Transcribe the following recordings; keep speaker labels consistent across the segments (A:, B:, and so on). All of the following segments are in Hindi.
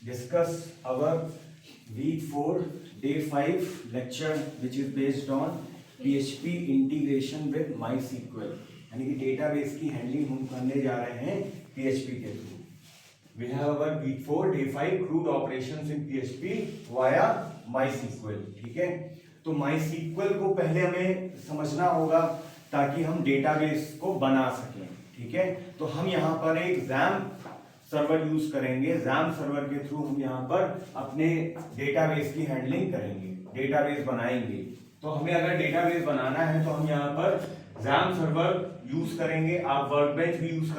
A: discuss our week 4 day 5 lecture which is based on PHP integration with MySQL यानी कि डेटाबेस की हैंडलिंग हम करने जा रहे हैं PHP के through. We have our week 4 day 5 crude operations in PHP via MySQL. ठीक है, तो MySQL को पहले हमें समझना होगा ताकि हम डेटाबेस को बना सकें. ठीक है, तो हम यहाँ पर एक XAMPP सर्वर यूज करेंगे. XAMPP सर्वर के थ्रू हम यहाँ पर अपने डेटाबेस की हैंडलिंग करेंगे, डेटाबेस बनाएंगे. तो हमें अगर डेटाबेस बनाना है तो हम यहाँ पर XAMPP सर्वर यूज करेंगे. आप वर्कबेंच भी यूज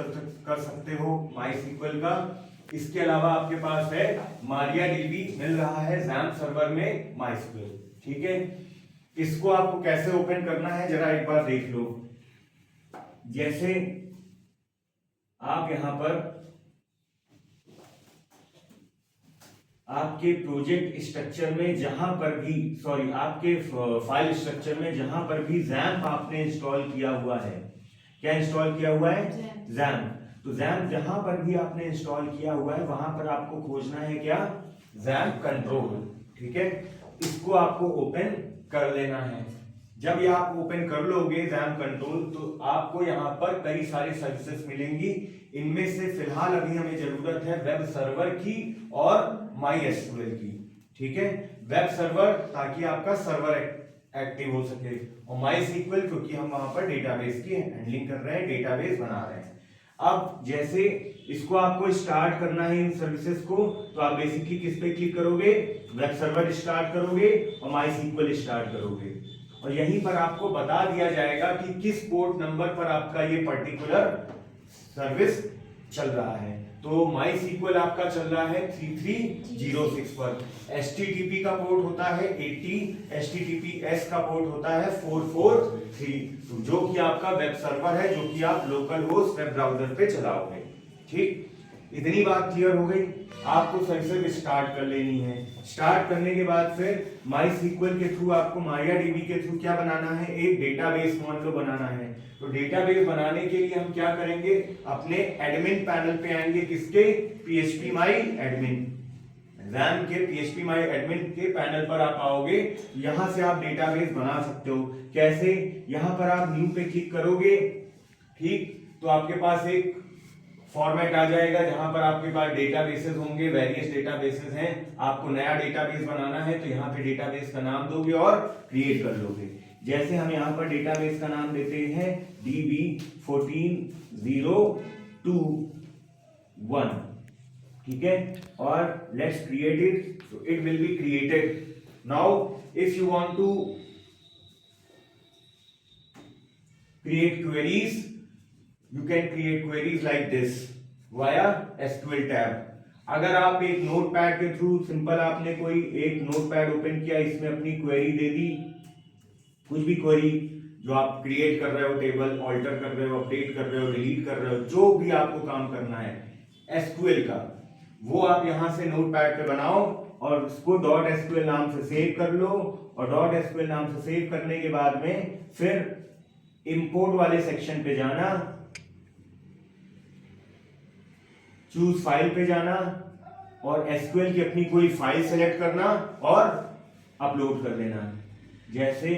A: कर सकते हो MySQL का. इसके अलावा आपके पास है MariaDB मिल रहा है XAMPP सर्वर में MySQL. ठीक है, इसको आपको कैसे ओपन करना है जरा एक बार देख लो. जैसे आप यहां पर आपके प्रोजेक्ट स्ट्रक्चर में जहां पर भी आपके फाइल स्ट्रक्चर में जहां पर भी XAMPP आपने इंस्टॉल किया हुआ है, क्या इंस्टॉल किया हुआ है? XAMPP. तो XAMPP जहां पर भी आपने इंस्टॉल किया हुआ है वहां पर आपको खोजना है क्या? XAMPP control. ठीक है, इसको आपको ओपन कर लेना है. जब ये आप ओपन कर लोगे XAMPP कंट्रोल तो आपको यहाँ पर कई सारी सर्विसेज मिलेंगी. इनमें से फिलहाल अभी हमें जरूरत है वेब सर्वर की और MySQL की. ठीक है, वेब सर्वर ताकि आपका सर्वर एक्टिव हो सके और MySQL क्योंकि हम वहां पर डेटाबेस की हैंडलिंग कर रहे हैं, डेटाबेस बना रहे हैं. अब जैसे इसको आपको स्टार्ट करना है इन सर्विसेज को, तो आप बेसिकली किस पे क्लिक करोगे? वेब सर्वर स्टार्ट करोगे और MySQL स्टार्ट करोगे और यहीं पर आपको बता दिया जाएगा कि किस पोर्ट नंबर पर आपका ये पर्टिकुलर सर्विस चल रहा है. तो MySQL आपका चल रहा है 3306 पर. HTTP का पोर्ट होता है 80, HTTPS का पोर्ट होता है 443, जो कि आपका वेब सर्वर है, जो कि आप लोकल होस्ट वेब ब्राउजर पे चलाओगे. ठीक, इतनी बात क्लियर हो गई. आपको सर्विस स्टार्ट कर लेनी है. स्टार्ट करने के बाद फिर MySQL के थ्रू आपको MariaDB के थ्रू क्या बनाना है? एक डेटाबेस मान लो बनाना है. तो डेटाबेस बनाने के लिए हम क्या करेंगे? अपने एडमिन पैनल पे आएंगे. किसके? phpMyAdmin. XAMPP के phpMyAdmin के पैनल पर आप आओगे. यहां से आप डेटाबेस बना सकते हो. कैसे? यहां पर आप न्यू पे क्लिक करोगे. ठीक, तो आपके पास एक फॉर्मेट आ जाएगा जहां पर आपके पास डेटाबेसेस होंगे, वेरियस डेटाबेसेस हैं. आपको नया डेटाबेस बनाना है तो यहाँ पे डेटाबेस का नाम दोगे और क्रिएट कर लोगे. जैसे हम यहाँ पर डेटाबेस का नाम देते हैं DB14021. ठीक है, और let's create it. So it will be created. Now if you want to create queries, you can create queries like this via SQL tab. अगर आप एक नोटपैड के थ्रू सिंपल आपने कोई एक नोटपैड ओपन किया, इसमें अपनी क्वेरी दे दी, कुछ भी क्वेरी जो आप क्रिएट कर रहे हो, टेबल ऑल्टर कर रहे हो, अपडेट कर रहे हो, डिलीट कर रहे हो, जो भी आपको काम करना है SQL का, वो आप यहां से नोटपैड पे बनाओ और उसको .SQL नाम से सेव कर लो. और .SQL नाम से सेव करने के बाद में फिर इंपोर्ट वाले सेक्शन पे जाना, चूज फाइल पे जाना और SQL की अपनी कोई फाइल सेलेक्ट करना और अपलोड कर देना. जैसे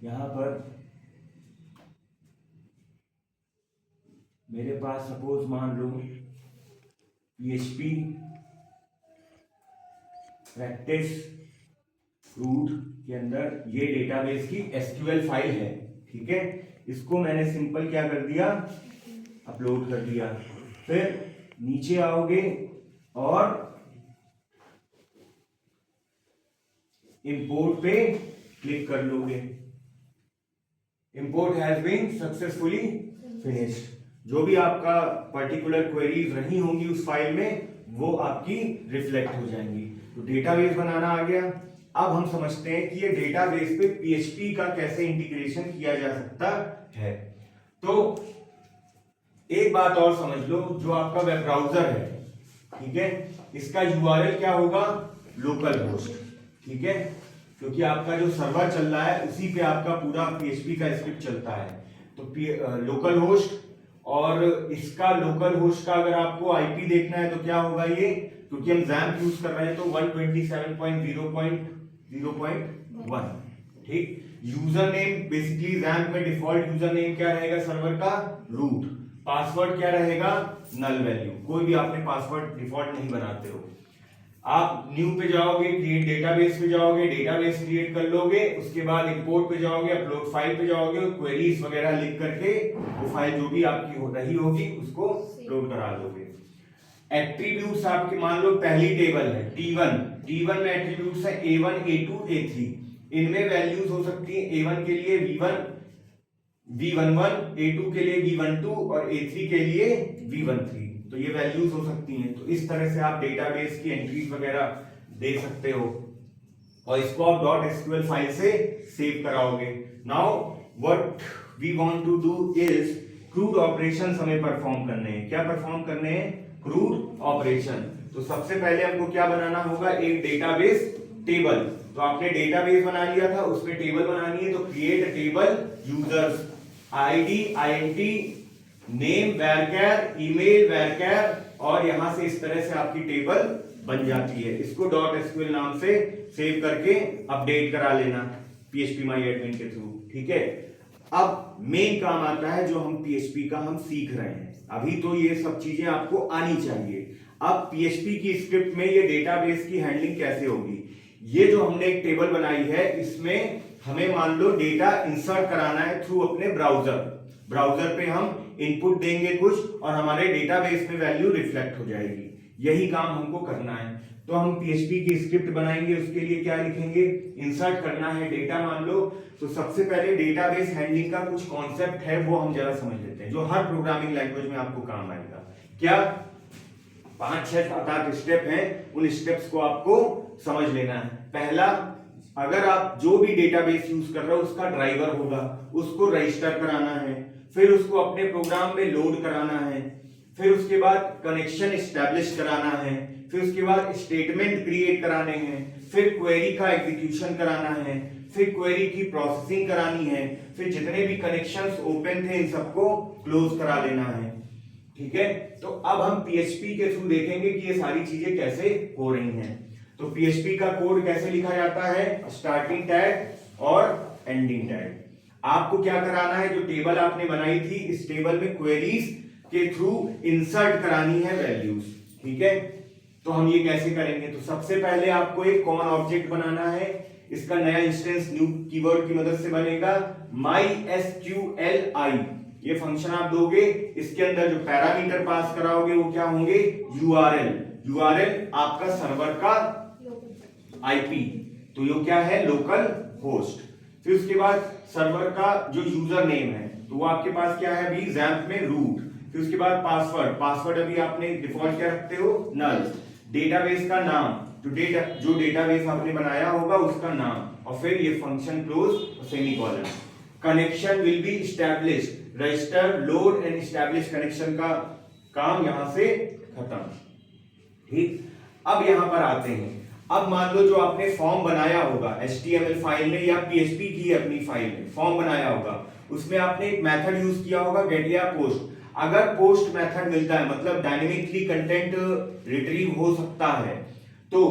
A: यहां पर मेरे पास सपोज मान लो PHP प्रैक्टिस रूट के अंदर ये डेटाबेस की SQL फाइल है. ठीक है, इसको मैंने सिंपल क्या कर दिया? अपलोड कर दिया. फिर नीचे आओगे और इंपोर्ट पे क्लिक कर लोगे. Import has been successfully finished. जो भी आपका पर्टिकुलर क्वेरीज रही होंगी उस फाइल में वो आपकी रिफ्लेक्ट हो जाएंगी. तो डेटाबेस बनाना आ गया. अब हम समझते हैं कि ये डेटाबेस पे PHP का कैसे इंटीग्रेशन किया जा सकता है. तो एक बात और समझ लो, जो आपका वेब ब्राउजर है, ठीक है, इसका URL क्या होगा? Local host. ठीक है, क्योंकि आपका जो सर्वर चल रहा है उसी पे आपका पूरा PHP का स्क्रिप्ट चलता है. तो लोकल होस्ट और इसका लोकल होस्ट का अगर आपको आईपी देखना है तो क्या होगा ये, क्योंकि हम XAMPP यूज कर रहे हैं तो 127.0.0.1, ठीक। यूजर नेम बेसिकली XAMPP में डिफॉल्ट यूजर नेम क्या रहेगा सर्वर का, रूट। पासवर्ड क्या रहेगा, नल वैल्यू। कोई भी आपने पासवर्ड डिफॉल्ट नहीं बनाते हो। आप न्यू पे जाओगे, क्रिएट डेटाबेस पे जाओगे, डेटाबेस क्रिएट कर लोगे, उसके बाद इंपोर्ट पे जाओगे, अपलोड फाइल पे जाओगे, क्वेरीज वगैरह लिख करके वो फाइल जो भी आपकी हो रही होगी उसको लोड करा लोगे। एट्रीब्यूट्स आपके मान लो पहली टेबल है T1 में एट्रीब्यूट्स है A1 A2 A3। इनमें वैल्यूज हो सकती है A1 के लिए V11, A2 के लिए V12 और A3 के लिए V13। तो ये वैल्यूज हो सकती हैं। तो इस तरह से आप डेटाबेस की एंट्रीज वगैरह दे सकते हो और इसको आप .SQL फाइल से सेव कराओगे। Now what we want to do is CRUD operations हमें परफॉर्म करने हैं। क्या परफॉर्म करने हैं, क्रूड ऑपरेशन। तो सबसे पहले हमको क्या बनाना होगा, एक डेटाबेस टेबल। तो आपने डेटाबेस बना लिया था, उसमें टेबल बनानी है, तो create table users, ID INT, name varchar, email varchar, और यहां से इस तरह से आपकी टेबल बन जाती है। इसको .SQL नाम से सेव करके अपडेट करा लेना phpMyAdmin के थ्रू, ठीक है। अब मेन काम आता है जो हम PHP का हम सीख रहे हैं। अभी तो ये सब चीजें आपको आनी चाहिए। अब PHP की स्क्रिप्ट में ये डेटाबेस की हैंडलिंग कैसे होगी। ये जो हमने एक टेबल बनाई है, इसमें हमें मान लो डेटा इंसर्ट कराना है थ्रू अपने ब्राउजर पे हम इनपुट देंगे कुछ और हमारे डेटाबेस में वैल्यू रिफ्लेक्ट हो जाएगी। यही काम हमको करना है। तो हम PHP की स्क्रिप्ट बनाएंगे, उसके लिए क्या लिखेंगे, इंसर्ट करना है डेटा मान लो। तो सबसे पहले डेटाबेस हैंडलिंग का कुछ कॉन्सेप्ट है वो हम जरा समझ लेते हैं, जो हर प्रोग्रामिंग लैंग्वेज में आपको काम आएगा। क्या 5, 6, 7, 8 स्टेप हैं, उन स्टेप्स को आपको समझ लेना है। पहला, अगर आप जो भी डेटाबेस यूज कर रहे हो उसका ड्राइवर होगा, उसको रजिस्टर कराना है, फिर उसको अपने प्रोग्राम में लोड कराना है, फिर उसके बाद कनेक्शन एस्टैब्लिश कराना है, फिर उसके बाद स्टेटमेंट क्रिएट कराने हैं, फिर क्वेरी का एग्जीक्यूशन कराना है, फिर क्वेरी की प्रोसेसिंग करानी है, फिर जितने भी कनेक्शंस ओपन थे इन सबको क्लोज करा लेना है, ठीक है। तो अब हम PHP के थ्रू देखेंगे कि ये सारी चीजें कैसे हो रही हैं। तो PHP का कोड कैसे लिखा जाता है, स्टार्टिंग टैग और एंडिंग टैग। आपको क्या कराना है, जो टेबल आपने बनाई थी इस टेबल में क्वेरीज के थ्रू इंसर्ट करानी है वैल्यूज, ठीक है। तो हम ये कैसे करेंगे, तो सबसे पहले आपको एक कॉमन ऑब्जेक्ट बनाना है। इसका नया इंस्टेंस न्यू कीवर्ड की मदद से बनेगा, MySQLi ये फंक्शन आप दोगे। इसके अंदर जो पैरामीटर पास कराओगे वो क्या होंगे, URL आपका सर्वर का IP, तो ये क्या है, लोकल होस्ट। फिर उसके बाद सर्वर का जो यूजर नेम है तो वो आपके पास क्या है अभी XAMPP में रूट। फिर उसके बाद पासवर्ड अभी आपने डिफॉल्ट क्या रखते हो, नल। डेटाबेस का नाम, जो डेटाबेस आपने बनाया होगा उसका नाम, और फिर ये फंक्शन क्लोज और semicolon. Connection will be established, register, load and establish connection का काम यहां से खत्म, ठीक। अब यहां पर आते हैं। अब मान लो जो आपने फॉर्म बनाया होगा HTML फाइल में या PHP की अपनी फाइल में फॉर्म बनाया होगा, उसमें आपने एक मेथड यूज किया होगा गेट या पोस्ट। अगर पोस्ट मेथड मिलता है मतलब डायनेमिकली कंटेंट रिट्रीव हो सकता है, तो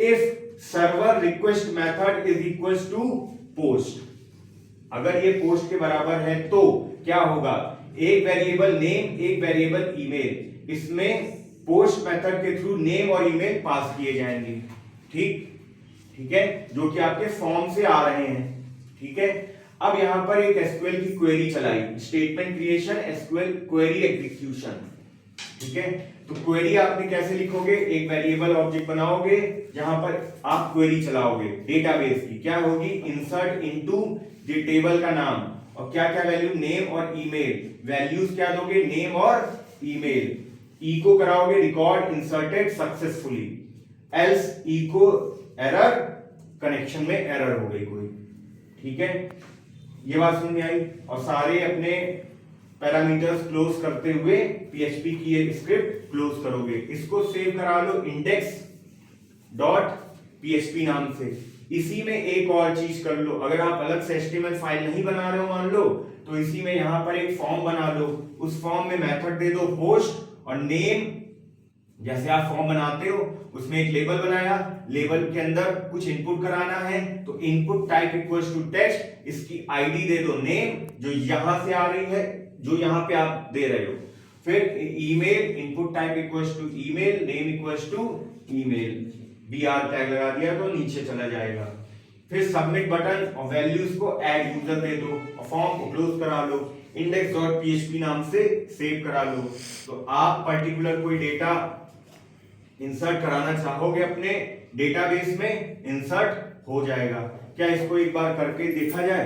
A: if server request method is equals to post, अगर ये पोस्ट के बराबर है तो क्या होगा, एक वेरिएबल नेम एक वेरिएबल ईमेल, इसमें पोस्ट मेथड के थ्रू नेम और ईमेल पास किए जाएंगे, ठीक है, जो कि आपके फॉर्म से आ रहे हैं, ठीक है। अब यहां पर एक SQL की क्वेरी चलाई, statement creation SQL query execution, ठीक है। तो क्वेरी आपने कैसे लिखोगे, एक वेरिएबल ऑब्जेक्ट बनाओगे जहां पर आप क्वेरी चलाओगे डेटाबेस की, क्या होगी, इंसर्ट इनटू द टेबल का नाम और क्या क्या वैल्यू, नेम और ईमेल। वैल्यूज क्या दोगे, नेम और ईमेल। इको कराओगे record inserted successfully, else echo error, connection में एरर हो गई कोई, ठीक है। ये बात समझ में आई। और सारे अपने पैरामीटर्स क्लोज करते हुए PHP की ये स्क्रिप्ट क्लोज करोगे। इसको सेव करा लो index.php नाम से। इसी में एक और चीज कर लो, अगर आप अलग से HTML फाइल नहीं बना रहे हो मान लो, तो इसी में यहां पर एक फॉर्म बना लो, उस फॉर्म में मेथड दे दो पोस्ट और नेम, जैसे आप फॉर्म बनाते हो उसमें एक लेबल बनाया, लेबल के अंदर कुछ इनपुट कराना है तो input type equals to text, इसकी आईडी दे दो नेम जो यहां से आ रही है, जो यहां पे आप दे रहे हो, फिर email input type equals to email, name equals to email, BR tag लगा दिया तो नीचे चला जाएगा। फिर सबमिट बटन और वैल्यूज को ऐड यूजर दे दो और फॉर्म को क्लोज करा लो, index.php नाम से सेव करा लो। तो आप पर्टिकुलर कोई डेटा इंसर्ट कराना चाहोगे अपने डेटाबेस में, इंसर्ट हो जाएगा। क्या इसको एक बार करके देखा जाए?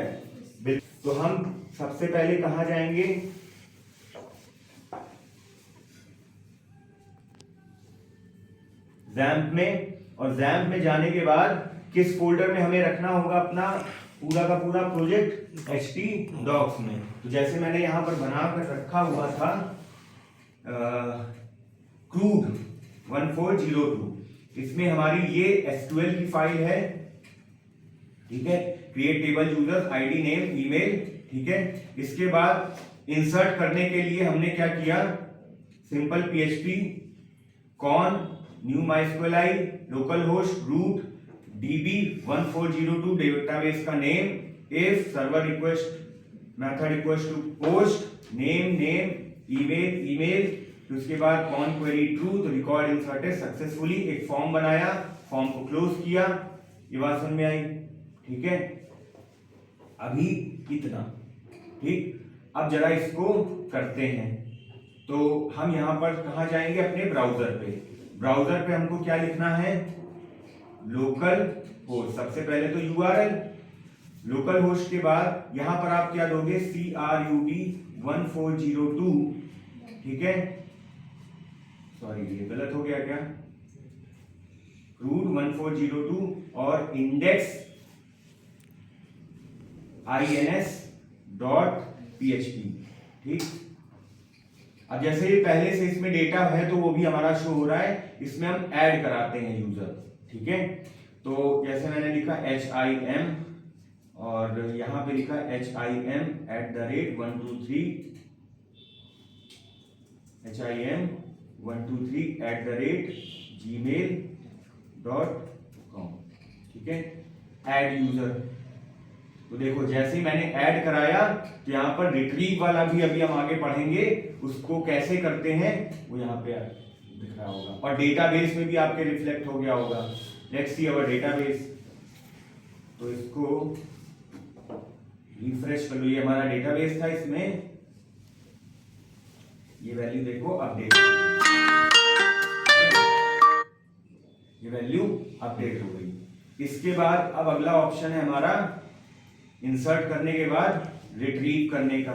A: तो हम सबसे पहले कहां जाएंगे, XAMPP में, और XAMPP में जाने के बाद किस फोल्डर में हमें रखना होगा अपना पूरा का पूरा प्रोजेक्ट, htdocs में। तो जैसे मैंने यहां पर बना कर रखा हुआ था crude 1402, इसमें हमारी ये SQL की फाइल है, ठीक है, create table users, ID, name, email, ठीक है। इसके बाद इंसर्ट करने के लिए हमने क्या किया, simple PHP con new MySQL local host root DB 1402 database का name, if server request method equals to post name email, तो उसके बाद कॉन क्वेरी ट्रू, तो रिकॉर्ड इंसर्टेड सक्सेसफुली, एक फॉर्म बनाया, फॉर्म को क्लोज किया, ये बात समझ में आई, ठीक है। अभी इतना, ठीक। अब जरा इसको करते हैं, तो हम यहां पर कहां जाएंगे, अपने ब्राउजर पे। ब्राउजर पे हमको क्या लिखना है, लोकल होस्ट, सबसे पहले तो URL, लोकल होस्ट के बाद यहां पर आप क्या दोगे, CRUD 1402, ठीक है, सॉरी ये गलत हो गया क्या, रूट 1402 और इंडेक्स ins.php, ठीक। अब जैसे ही पहले से इसमें डेटा है तो वो भी हमारा शो हो रहा है, इसमें हम ऐड कराते हैं यूजर, ठीक है। तो जैसे मैंने लिखा HIM और यहां पे लिखा HIM123@gmail.com, ठीक है, ऐड यूजर। तो देखो जैसे ही मैंने ऐड कराया तो यहाँ पर रिट्रीव वाला भी अभी हम आगे पढ़ेंगे, उसको कैसे करते हैं वो यहाँ पे दिख रहा होगा, और डेटाबेस में भी आपके रिफ्लेक्ट हो गया होगा। लेट्स सी अवर डेटाबेस, तो इसको रिफ्रेश कर लो, ये हमारा डेटाबेस था, इसमें ये वैल्यू देखो अपडेट, ये वैल्यू अपडेट हो गई। इसके बाद अब अगला ऑप्शन है हमारा इंसर्ट करने के बाद रिट्रीव करने का।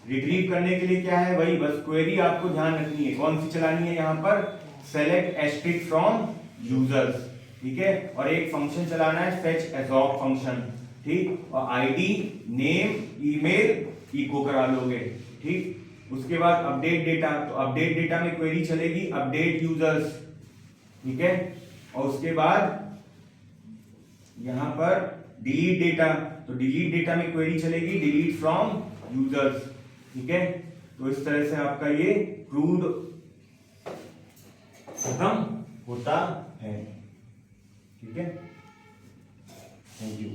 A: रिट्रीव करने के लिए क्या है, वही बस क्वेरी आपको ध्यान रखनी है, कौन सी चलानी है, यहाँ पर सेलेक्ट एस्ट्रिक फ्रॉम यूजर्स, ठीक है, और एक फंक्शन चलाना है फेच एसॉप फंक्शन, ठीक, और आईडी नेम ईमेल इको करा लोगे, ठीक। उसके बाद अपडेट डेटा, तो अपडेट डेटा में क्वेरी चलेगी अपडेट यूजर्स, ठीक है, और उसके बाद यहां पर डिलीट डेटा, तो डिलीट डेटा में क्वेरी चलेगी डिलीट फ्रॉम यूजर्स, ठीक है। तो इस तरह से आपका ये क्रूड खत्म होता है, ठीक है। Thank you.